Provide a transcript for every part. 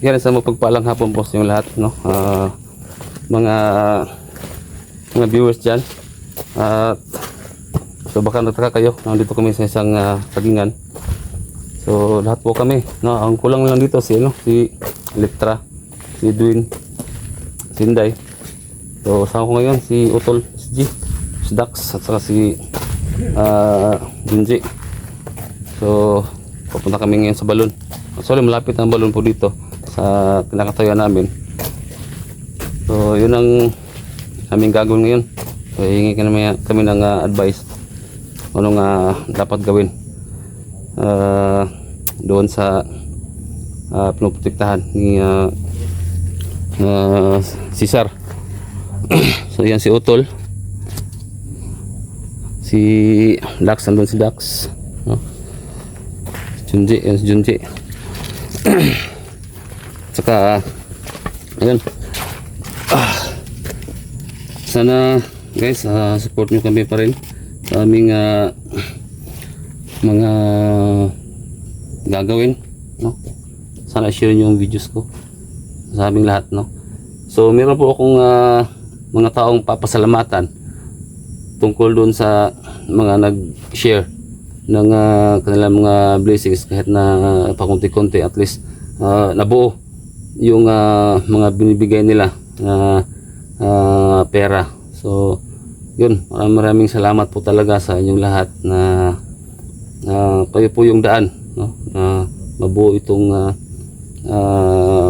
Yan, sa mapagpalang hapon po sa yung lahat, no? Mga viewers dyan. At so baka nagtaka kayo, nandito kami sa isang tagingan. So lahat po kami, no? Ang kulang lang dito si Electra, si Edwin, si Inday. So sama ko ngayon si Utol, si G, si Dax, at saka si Junji. So pupunta kami ngayon sa balon. Actually malapit ang balon po dito sa pinakatayuan namin. So yun ang aming gagawin ngayon. So hihingi kami ng advice anong dapat gawin doon sa pinoprotektahan ni Cesar. So yan si Utol, si Dax, andun si Dax, no? Junji, yan si Junji. Saka ayun, sana guys support nyo kami pa rin sa aming mga gagawin, no? Sana share nyo yung videos ko sa aming lahat, no? So meron po akong mga taong papasalamatan tungkol doon sa mga nag-share ng kanilang mga blessings, kahit na pakunti-kunti, at least nabuo yung mga binibigay nila pera. So yun, maraming salamat po talaga sa inyong lahat na kayo po yung daan, no? Mabuo itong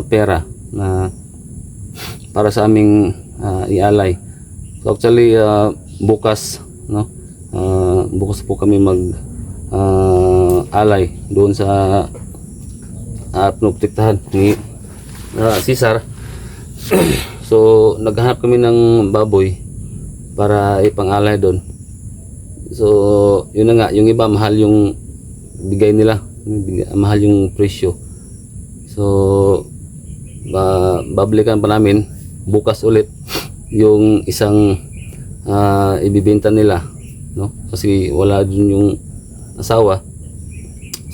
pera na para sa aming ialay. So actually bukas, no? Bukas po kami mag alay doon sa pinoprotektahan ni Cesar. So naghanap kami ng baboy para ipang-alay doon. So yun na nga, yung iba mahal yung bigay nila, mahal yung presyo. So babalikan pa namin bukas ulit yung isang ibibenta nila, no? Kasi wala dun yung asawa.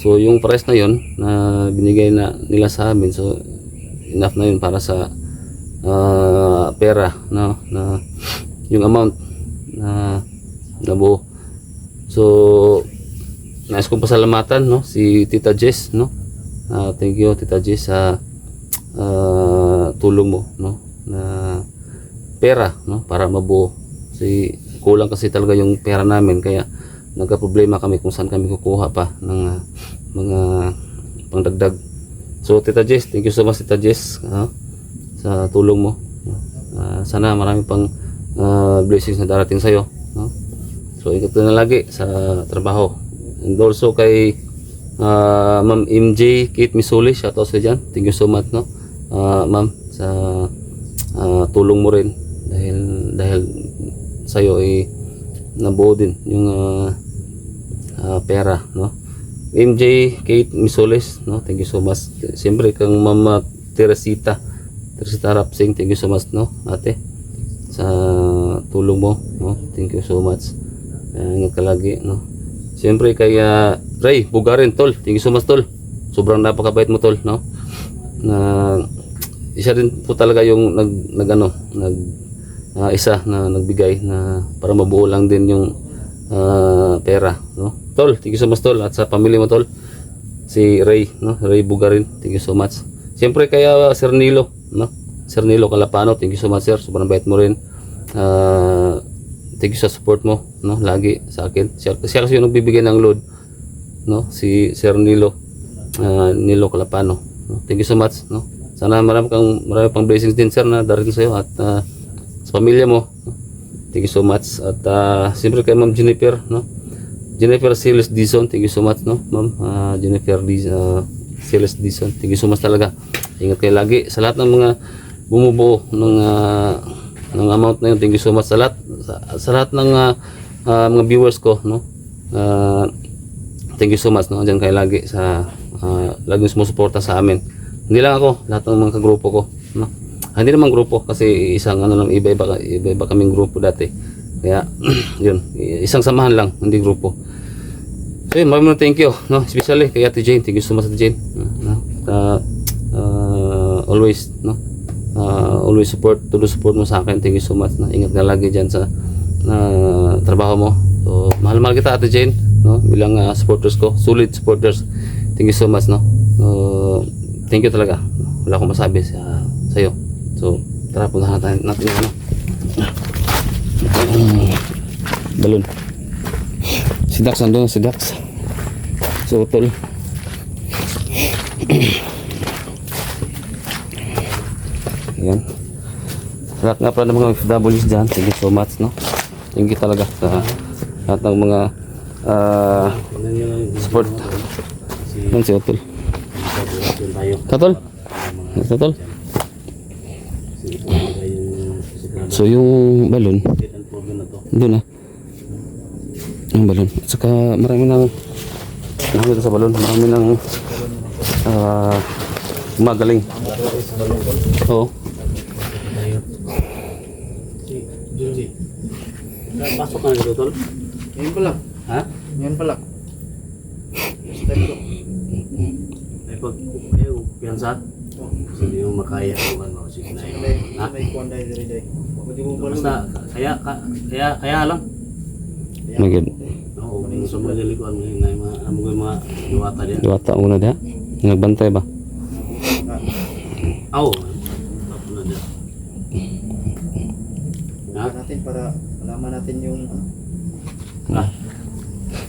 So yung price na yun na binigay na nila sa amin, so enough na yun para sa pera, no? Na yung amount na nabuo. So nais kong pasalamatan, no, si Tita Jess, no? Thank you Tita Jess sa tulong mo, no, na pera, no, para mabuo. Kasi kulang kasi talaga yung pera namin, kaya nagka-problema kami kung saan kami kukuha pa ng mga pangdagdag. So Tita Jess, thank you so much Tita Jess, sa tulong mo. Sana marami pang blessings na darating sa'yo, no? So ingat ka na lagi sa trabaho. And also kay Ma'am MJ Kate Misuli, shoutout sa dyan. Thank you so much, no, ma'am, sa tulong mo rin, dahil sa'yo ay nabuo din yung pera, no? MJ Kate Misoles, no, thank you so much. Siyempre kang Mama Teresita Rapsing, thank you so much, no, ate, sa tulong mo, no? Thank you so much. Ingat ka lagi, no? Siyempre kay Ray Bugarin, tol, thank you so much, tol. Sobrang napakabait mo, tol, no? Na isa din po talaga yung isa na nagbigay na para mabuo lang din yung pera, no? Tol, thank you so much, tol, at sa pamilya mo, tol, si Ray, no, Ray Bugarin, thank you so much. Siyempre kaya Sir Nilo, no, Sir Nilo Calapano, thank you so much, sir, sobrang bait mo rin. Thank you sa support mo, no, lagi sa akin. Siya kasi yung nagbibigay ng load, no, si Sir Nilo Calapano, no? Thank you so much, no. Sana marami pang blessings din, sir, na darating sa iyo at sa pamilya mo, no? Thank you so much. At siyempre kay Ma'am Jennifer, no, Jennifer Siles Dizon, thank you so much, no, Ma'am Jennifer Siles Dizon, thank you so much talaga. Ingat kayo lagi sa lahat ng mga bumubuo ng amount na yun. Thank you so much sa lahat ng mga viewers ko, no. Thank you so much, no, diyan kayo lagi sa laging sumusuporta sa amin. Hindi lang ako, lahat ng mga kagrupo ko, no. Hindi naman grupo, kasi isang lang, iba kaming grupo dati. Kaya yun, isang samahan lang, hindi grupo. So yun, maraming thank you, no, especially kay Ate Jane. Thank you so much, Ate Jane, no? always, no? Always support, tuloy support mo sa akin. Thank you so much. No? Ingat ka lagi dyan sa trabaho mo. So, mahal-mahal kita, Ate Jane, no? Bilang supporters ko, solid supporters. Thank you so much, no? Thank you talaga. Wala akong masabi sa iyo. So, tara, puntahan natin yung ano. Balon. Si Dax, nandun si Dax. So, tol. Ayan. Lahat nga pala ng mga FWs dyan. Thank you so much, no? Thank you talaga sa lahat ng mga support. Yan si Otol. Katol? Katol? So yung balon doon yung balon at saka marami nang nakita sa balon, marami nang magaling. Oo. Pasok ka na dito, Tol? Ngayon pa lang. Ha? Ngayon pa lang. Ay pag kayo piyansa, hindi mo makaya kung ano sige na yun. May kuwanday diri-day. Basta kaya lang. Magid. Oo, gusto mo nilikuan mo yung mga diwata diyan. Diwata muna diyan. Nagbantay ba? Oo. Tapos na diyan. Natin para malaman natin yung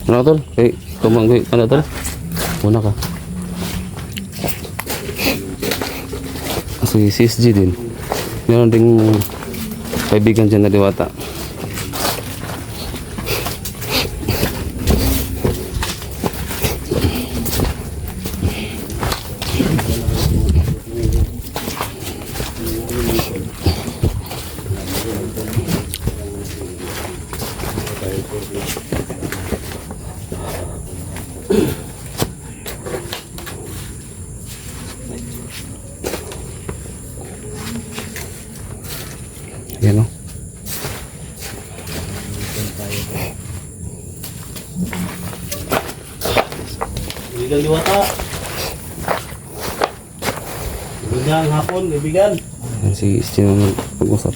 ano tol? Kay tumanggoy ano tol? Muna ka. Kasi CSG din. Meron ding kaibigan dyan na diwata. Yan o. Kaibigan diwata. Magandang hapon, kaibigan. Yan si Steve na pag-usap.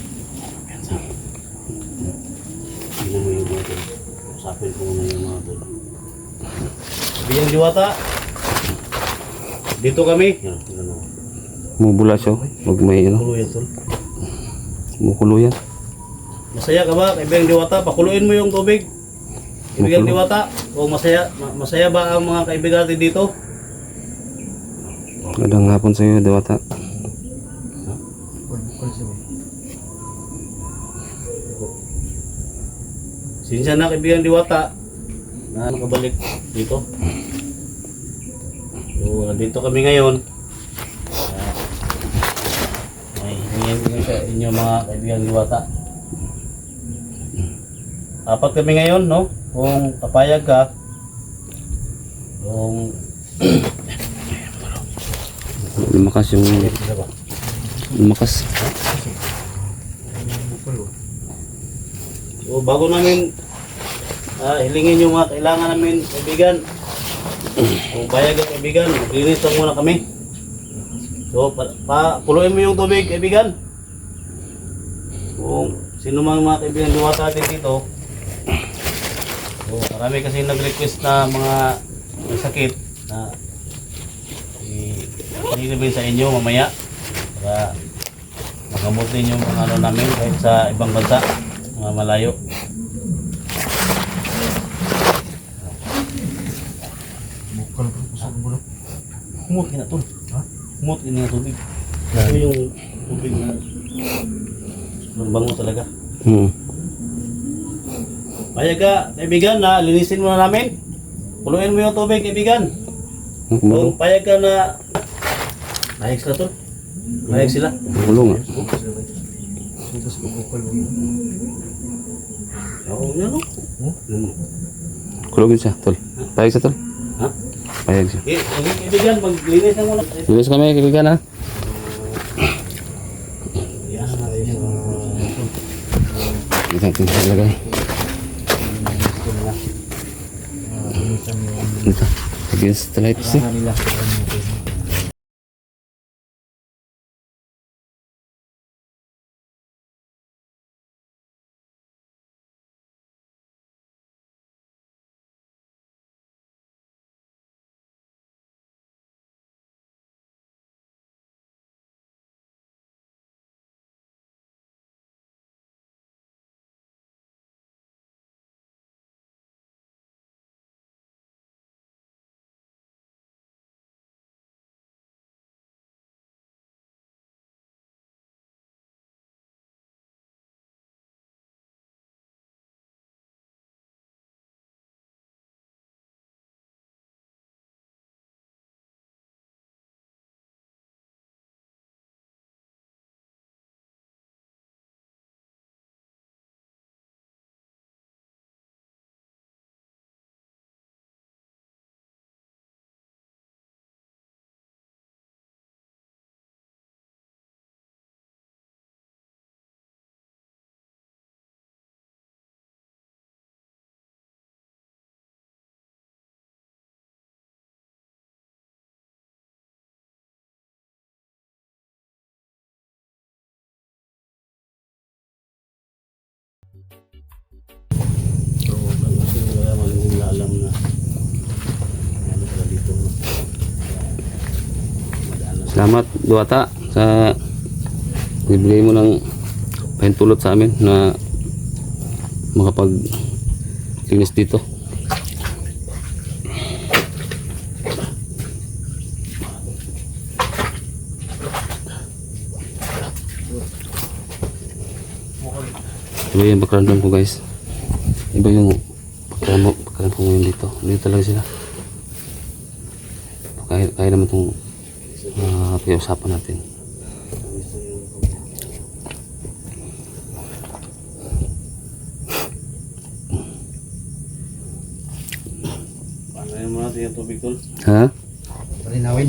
Tingnan mo yung mga ito. Usapin ko muna yung mga ito. Kaibigan diwata. Dito kami. Mubula siya. Huwag may ano. kulo yan, tol. Kumukulo yan. Masaya ka ba, kaibigang diwata? Pakuluin mo yung tubig. Kaibigang diwata, o masaya ba ang mga kaibigan natin dito? Magandang hapon sa iyo, diwata. Sinsya na kaibigang diwata na nakabalik dito. So, dito kami ngayon. May hingin ko sa inyo mga kaibigang diwata. Apat kami ngayon, no? Kung papayag ka, kung Lumakas yung... Lumakas. so, bago namin hilingin yung mga kailangan namin, kaibigan. Kung payag ka, kaibigan, maglinis lang muna kami. So, puluin mo yung tubig, kaibigan. Kung sino mang mga kaibigan diwata natin dito, so, marami kasi nag-request na mga may sakit na ilibin sa inyo mamaya para magamutin yung mga ano namin kahit sa ibang bansa, mga malayo. Bukal ko pusag mo. Humot ka na tol. Ha? Humot ka na tubig. Ito yung tubig na bango talaga. Payag ka, kaibigan, na linisin mo na namin. Puluin mo yung tubig, kaibigan. Kung payag ka na payag sila tol. Payag sila. Kulong nga. Tapos bukal mo. Oo, yan o. Kulogin siya, tol. Payag siya, tol. Ha? Payag siya. Kaibigan, maglinis na muna. Bilis kami, kaibigan ha. Yan. Ito natin ilagay. Ito. Against the lights eh. Nila. Salamat Duwata sa bibigay mo ng pahintulot sa amin na makapag-linis dito. Iba yung pakiramdam ko guys. Iba yung pakiramdam ko ngayon dito. Dito talaga sila. Kaya naman itong pag-usapan natin. Paano yung mga natin yung tubig tol? Ha? Palinawin.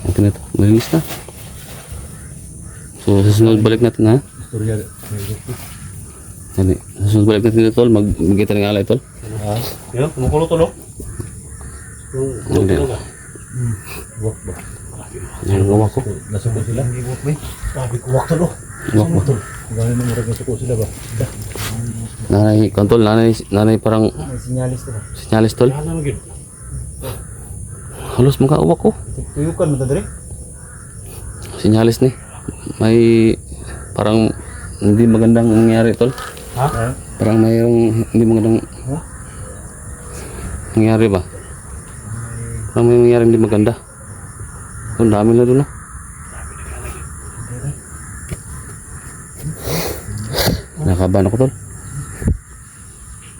Akin na ito. Malinis na. So, susunod balik natin ha. Istorya. Yan, susunod balik natin dito tol. Mag-kita ng alay tol. Yan, kumukulo tol oh. Yung Hindi. tulog ah. Wak ba? Yan, gawak ko. Nasuko sila. Hindi wak ba? Sabi ko wak tol oh. Gawak mo. Gano'n na murag nasuko sila ba? Nanay, kontol, nanay parang May sinyalis to ba? sinyalis tol. Yan naman yun. Halos mga uwak ko. Tuyukan mo ta diri? Sinyalis ni. May parang hindi magandang nangyari tol. Ha? Parang mayroong hindi magandang nangyari ba? Parang may nangyari hindi maganda. Ang dami na doon ah. Nakabahan ako tol.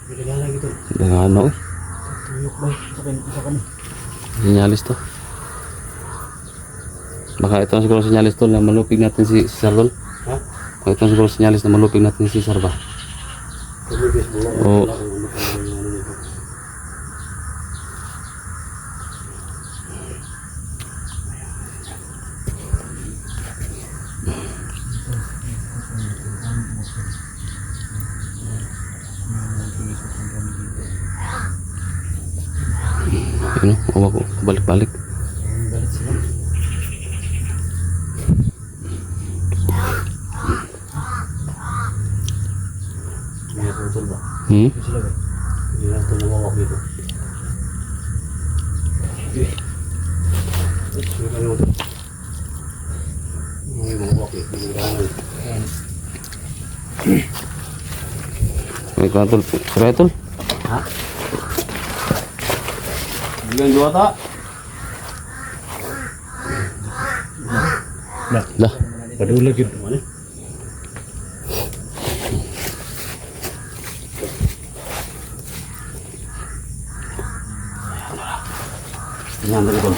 Binigala gitu. Dangano eh. Tuyuk ba? Sa kami. Sinyalis to. Baka ito na siguro sinyalis tol na malupig natin si Cesar tol. Ha? Baka ito na siguro sinyalis na malupig natin si Cesar ba? Tumibis mo. Oo. Ano? Uwak ko. Balik-balik. Balik sila. May natutol ba? Hmm? Sila ba? Hindi lang ito nawawak dito. May kayo ito. May mawawak eh. Binigala. May ka tol. Sira tol. Ha? Bilang Duwata. Dah. Padulag yun. Mana? Yan, tol.